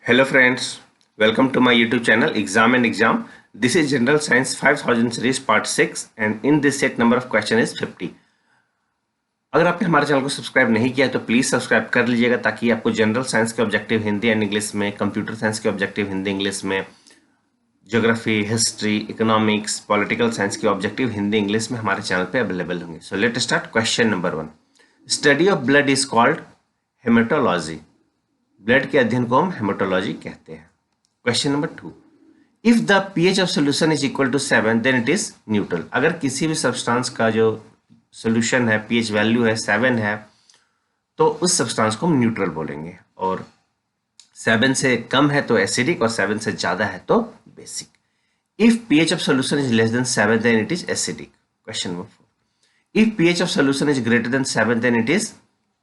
Hello friends, welcome to my YouTube channel Exam and Exam. This is General Science 5000 series part 6 and in this set number of question is 50. अगर आपने हमारे channel को subscribe नहीं किया तो please subscribe कर लीजिएगा ताकि आपको जनरल साइंस के ऑब्जेक्टिव हिंदी एंड इंग्लिश में, कंप्यूटर साइंस के ऑब्जेक्टिव हिंदी इंग्लिश में, geography, history, economics, political science के ऑब्जेक्टिव हिंदी इंग्लिश में हमारे चैनल पे अवेलेबल होंगे. So let start. Question number 1. Study of blood is called haematology. Blood के अध्ययन को हम हेमेटोलॉजी कहते हैं. Question number 2. If the pH of solution is equal to 7 then it is neutral. अगर किसी भी सब्सटेंस का जो सोल्यूशन है, पीएच वैल्यू है 7 है, तो उस सब्सटेंस को हम न्यूट्रल बोलेंगे. और 7 से कम है तो एसिडिक और 7 से ज़्यादा है तो basic. If pH of solution is less than 7 then it is acidic. Question number 4. If pH of solution is greater than 7 then it is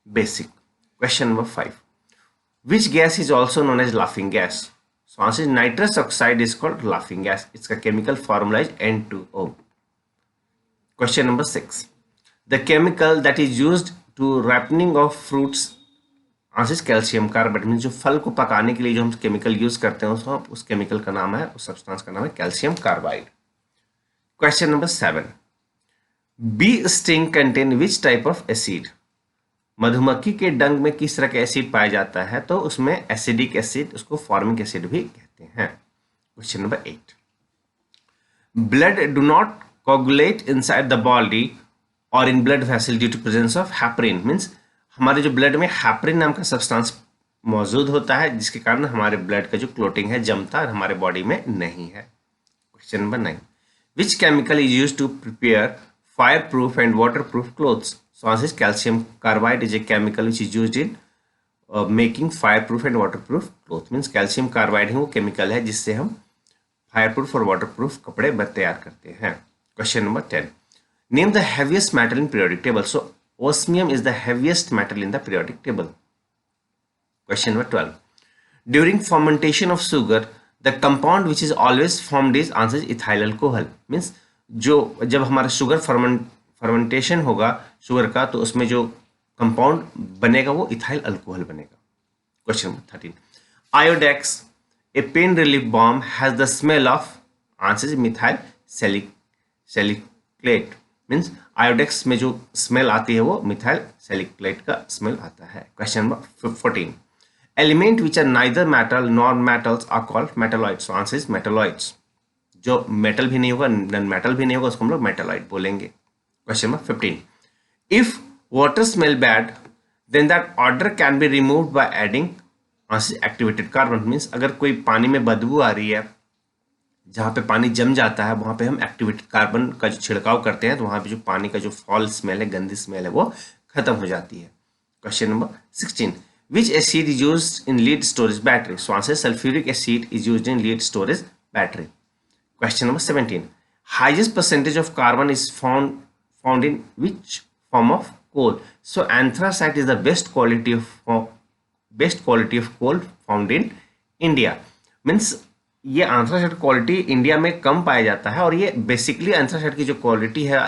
basic. Question number 5. Which gas is also known as laughing gas? So answer is nitrous oxide is called laughing gas. इसका chemical formula is N2O. Question number 6. The chemical that is used to ripening of fruits. Answer is calcium carbide. Means जो फल को पकाने के लिए जो हम chemical use करते हैं उसको उस chemical का नाम है, उस substance का नाम है calcium carbide. Question number 7. Bee sting contain which type of acid? मधुमक्खी के डंक में किस तरह का एसिड पाया जाता है? तो उसमें एसिडिक एसिड, उसको फॉर्मिक एसिड भी कहते हैं. Question number 8. Blood do not coagulate inside the body और in blood vessel due to presence of heparin. Means हमारे जो ब्लड में हैपरिन नाम का सब्सटेंस मौजूद होता है जिसके कारण हमारे ब्लड का जो क्लोटिंग है जमता है, हमारे बॉडी में नहीं है. Question number 9. Which chemical is use to prepare fire proof and water proof clothes? So answer is calcium carbide is a chemical which is used in making fireproof and waterproof cloth. Means calcium carbide ही वो chemical है जिससे हम fireproof और waterproof कपड़े तैयार करते हैं. Question number 10. Name the heaviest metal in periodic table. So osmium is the heaviest metal in the periodic table. Question number 12. During fermentation of sugar, the compound which is always formed is answer is ethyl alcohol. Means जो जब हमारा sugar fermentation होगा sugar का तो उसमें जो compound बनेगा वो इथाइल अल्कोहल बनेगा. Question number 13. Iodex A pain relief bomb has the smell of answer methyl salicylate. Means Iodex में जो स्मेल आती है वो मिथाइल सैलिसिलेट का स्मेल आता है. Question number 14. Element which are neither metal non metals are called metalloids. Answer is metalloids. जो metal भी नहीं होगा, नॉन मेटल भी नहीं होगा, उसको हम लोग मेटलॉइड बोलेंगे. Question number 15. If water smell bad, then that odor can be removed by adding activated carbon. Means अगर कोई पानी में बदबू आ रही है, जहाँ पे पानी जम जाता है वहाँ पे हम एक्टिवेटेड कार्बन का जो छिड़काव करते हैं तो वहाँ पे जो पानी का जो फॉल स्मेल है, गंदी स्मेल है, वो खत्म हो जाती है. Question number 16. Which acid is used in lead storage battery? So answer sulfuric acid is used in lead storage battery. Question number 17. Highest percentage of carbon is found in which form of coal? So anthracite is the best quality of coal found in India. Means ये anthracite quality India में कम पाया जाता है और ये basically anthracite की जो quality है,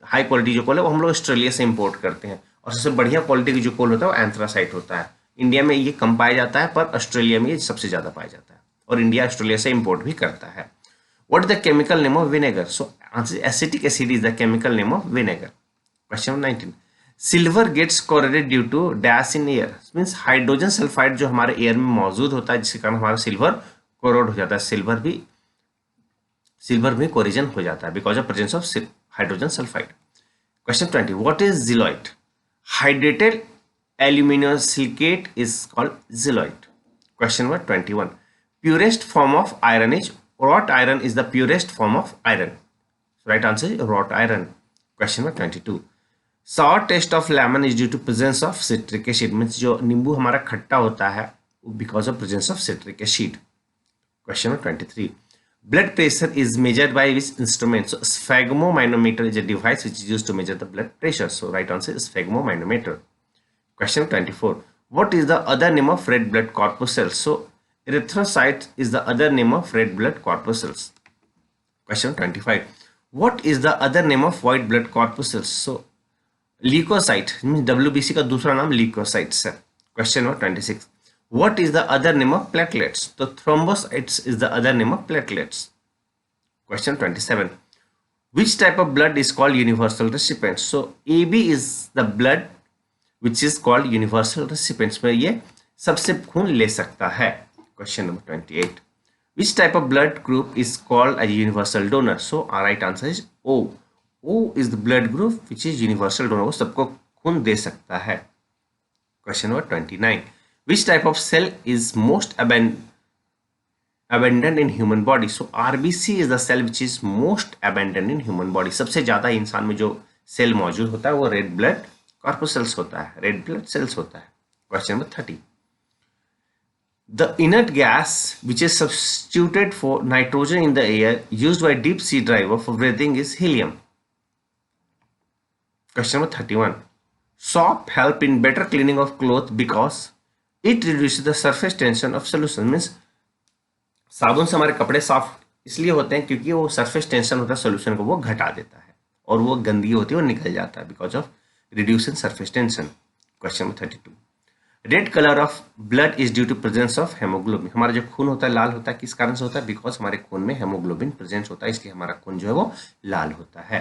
हाई क्वालिटी जो कोल है वो हम लोग ऑस्ट्रेलिया से इंपोर्ट करते हैं और सबसे बढ़िया क्वालिटी की जो कोल होता है वो anthracite होता है. इंडिया में ये कम पाया जाता है पर ऑस्ट्रेलिया में ये सबसे ज़्यादा पाया जाता है और इंडिया ऑस्ट्रेलिया से इंपोर्ट भी करता है. What is the chemical name of vinegar? So acetic acid is the chemical name of vinegar. Question 19. Silver gets corroded due to dash in air. Means hydrogen sulphide जो हमारे air में मौजूद होता है जिसके कारण हमारा सिल्वर कोरोड हो जाता है. सिल्वर भी कोरिजन हो जाता है because of presence of hydrogen sulphide. Question 20. What is zeolite? Hydrated aluminum silicate is called zeolite. Question number 21. Purest form of iron is wrought iron is the purest form of iron. So right answer is wrought iron. Question number 22. Sour taste of lemon is due to presence of citric acid. Means जो नींबू हमारा खट्टा होता है because of presence of citric acid. Question number 23. Blood pressure is measured by which instrument? So sphygmomanometer is a device which is used to measure the blood pressure. So right answer is sphygmomanometer. Question number 24. What is the other name of red blood corpuscles? So erythrocyte is the other name of red blood corpuscles. Question 25. What is the other name of white blood corpuscles? So leukocyte means WBC का दूसरा नाम leukocytes है. Question number 26. What is the other name of platelets? So thrombocytes is the other name of platelets. Question 27. Which type of blood is called universal recipient? So AB is the blood which is called universal recipients, में ये सबसे खून ले सकता है. Question number 28. Which type of blood group is called a universal donor? So our right answer is O. O is the blood group which is universal donor, वो सबको खून दे सकता है. Question number 29. Which type of cell is most abundant in human body? So RBC is the cell which is most abundant in human body. सबसे ज्यादा इंसान में जो सेल मौजूद होता है वो रेड ब्लड कॉर्पुसल्स होता है, रेड ब्लड सेल्स होता है. Question number 30. The inert gas which is substituted for nitrogen in the air used by deep sea diver for breathing is helium. Question number 31. Soap help in better cleaning of clothes because it reduces the surface tension of solution. Means साबुन से हमारे कपड़े साफ इसलिए होते हैं क्योंकि वो सरफेस टेंशन होता है सोल्यूशन को वो घटा देता है और वो गंदगी होती है वो निकल जाता है because of reducing surface tension. Question number 32. Red colour of blood is due to presence of haemoglobin. हमारा जो खून होता है लाल होता है किस कारण से होता है? बिकॉज हमारे खून में हेमोग्लोबिन प्रेजेंस होता है इसलिए हमारा खून जो है वो लाल होता है.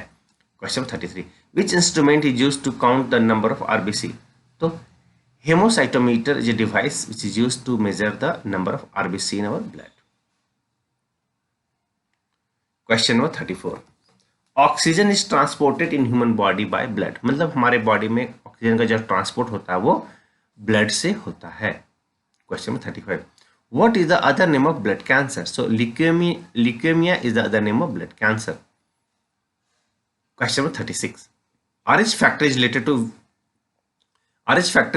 Question 33. Which instrument is use to count the number of RBC? तो hemocytometer is a device which is use to measure the number of RBC in our blood. Question number 34. Oxygen is transported in human body by blood. मतलब हमारे body में oxygen का जो transport होता है वो blood से होता है. Question number 35. What is the other name of blood cancer? So leukaemia is the other name of blood cancer. Question number 36. RH factor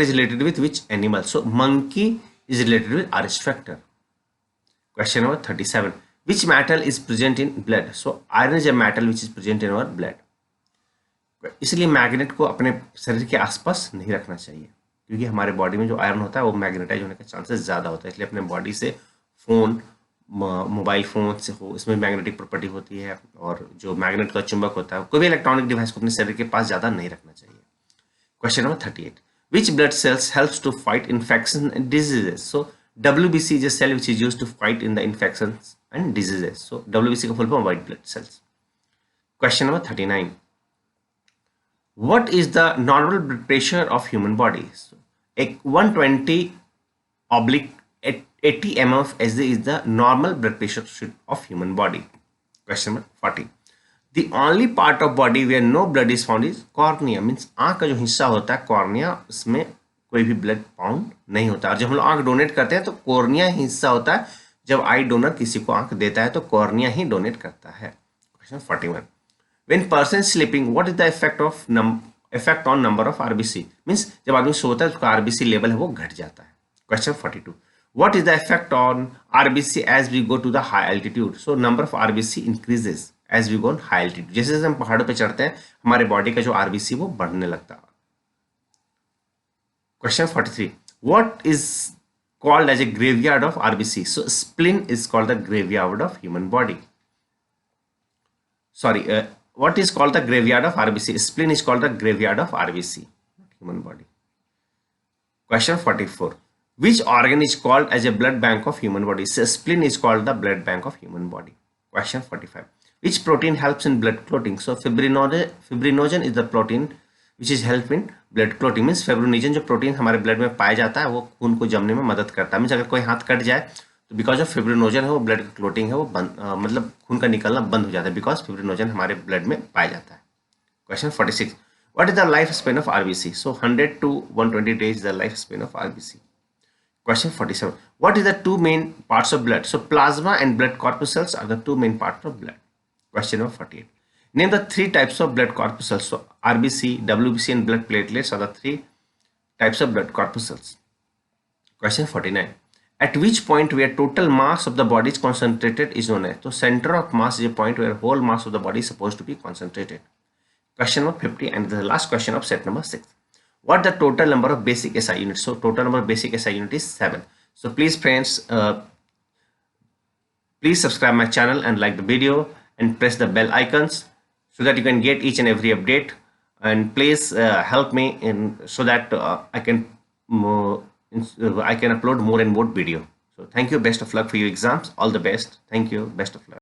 is related with which animal? So monkey is related with RH factor. Question number 37. Which metal is present in blood? So iron is a metal which is present in our blood. इसलिए magnet को अपने शरीर के आसपास नहीं रखना चाहिए क्योंकि हमारे बॉडी में जो आयरन होता है वो मैग्नेटाइज होने का चांसेस ज़्यादा होता है. इसलिए अपने बॉडी से फोन, मोबाइल फोन से हो इसमें मैग्नेटिक प्रॉपर्टी होती है और जो मैग्नेट का चुंबक होता है कोई भी इलेक्ट्रॉनिक डिवाइस को अपने शरीर के पास ज़्यादा नहीं रखना चाहिए. Question number 38. Which blood cells helps to fight infections and diseases? So WBC is a cell which is used to fight in the infections and diseases. So WBC का full form white blood cells. Question number 39. What is the normal blood pressure of human body? So, 120/80 mm of Hg is the normal blood pressure of human body. Question number 40. The only part of body where no blood is found is cornea. Means आँख का जो हिस्सा होता है cornea उसमें कोई भी blood found नहीं होता. और जब हम लोग आँख डोनेट करते हैं तो कॉर्निया ही हिस्सा होता है. जब आई डोनर किसी को आँख देता है तो कॉर्निया ही डोनेट करता है. Question 41. When person is sleeping, what is the effect on number of RBC? Means जब आदमी सोता है तो उसका RBC लेवल है वो घट जाता है. Question 42. What is the effect on RBC as we go to the high altitude? So number of RBC increases as we go on high altitude. जैसे जैसे हम पहाड़ों पे चढ़ते हैं हमारे बॉडी का जो RBC वो बढ़ने लगता है. Question 43. What is called as a graveyard of RBC? So spleen is called the graveyard of human body. Sorry. What is called the graveyard of RBC? Spleen is called the graveyard of RBC, not human body. Question 44. Which organ is called as a blood bank of human body? So spleen is called the blood bank of human body. Question 45. Which protein helps in blood clotting? So fibrinogen is the protein which is help in blood clotting. Means fibrinogen जो protein हमारे blood में पाया जाता है वो खून को जमने में मदद करता है. मीन्स अगर कोई हाथ कट जाए तो बिकॉज ऑफ फिब्रिनोजन है वो ब्लड क्लोटिंग है वो मतलब खून का निकलना बंद हो जाता है बिकॉज फिब्रिनोजन हमारे ब्लड में पाया जाता है. Question 46. What is the life span of RBC? So 100 to 120 days is the life span of RBC. Question 47. What is the two main parts of blood? So plasma and blood corpuscles are the two main parts of blood. Question number 48. Name the three types of blood corpuscles. So RBC, WBC and blood platelets are the three types of blood corpuscles. Question 49. At which point where total mass of the body is concentrated is known as? So center of mass is a point where whole mass of the body is supposed to be concentrated. Question number 50 and the last question of set number 6. What the total number of basic SI units? So total number of basic SI unit is 7. So please friends, please subscribe my channel and like the video and press the bell icons so that you can get each and every update, and please help me in so that I can I can upload more and more video. So thank you. Best of luck for your exams. All the best. Thank you. Best of luck.